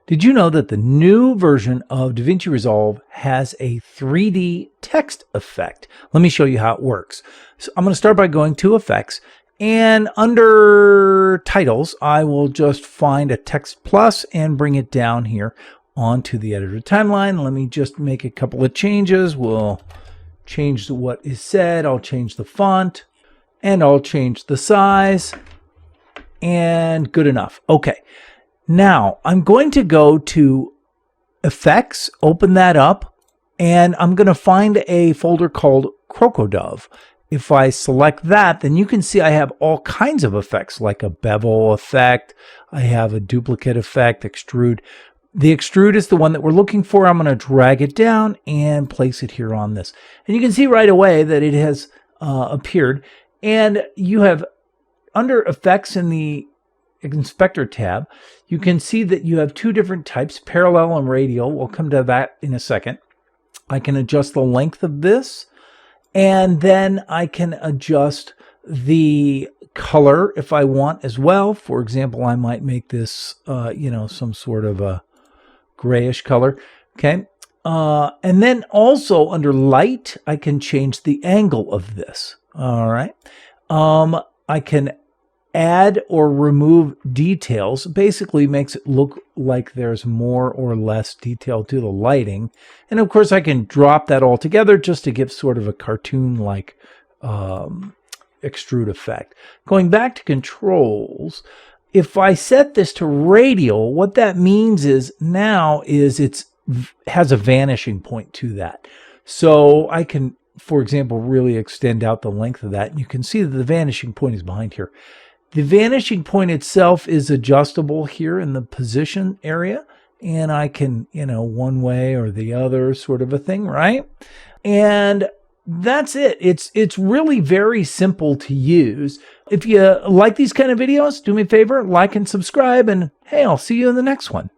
Did you know that the new version of DaVinci Resolve has a 3D text effect? Let me show you how it works. So I'm going to start by going to Effects, and under Titles, I will just find a Text Plus and bring it down here onto the editor timeline. Let me just make a couple of changes. We'll change what is said. I'll change the font, and I'll change the size, and good enough. Okay. Now, I'm going to go to Effects, open that up, and I'm going to find a folder called Crocodove. If I select that, then you can see I have all kinds of effects, like a bevel effect, I have a duplicate effect, extrude. The extrude is the one that we're looking for. I'm going to drag it down and place it here on this. And you can see right away that it has appeared. And you have, under Effects in the Inspector tab, you can see that you have two different types, parallel and radial. We'll come to that in a second. I can adjust the length of this, and then I can adjust the color if I want as well. For example, I might make this, some sort of a grayish color. Okay. And then also under light, I can change the angle of this. All right. I can add or remove details. Basically makes it look like there's more or less detail to the lighting. And of course I can drop that all together just to give sort of a cartoon-like extrude effect. Going back to controls, if I set this to radial, what that means is now is it has a vanishing point to that. So I can, for example, really extend out the length of that. And you can see that the vanishing point is behind here. The vanishing point itself is adjustable here in the position area, and I can, one way or the other sort of a thing, right? And that's it. It's really very simple to use. If you like these kind of videos, do me a favor, like and subscribe, and hey, I'll see you in the next one.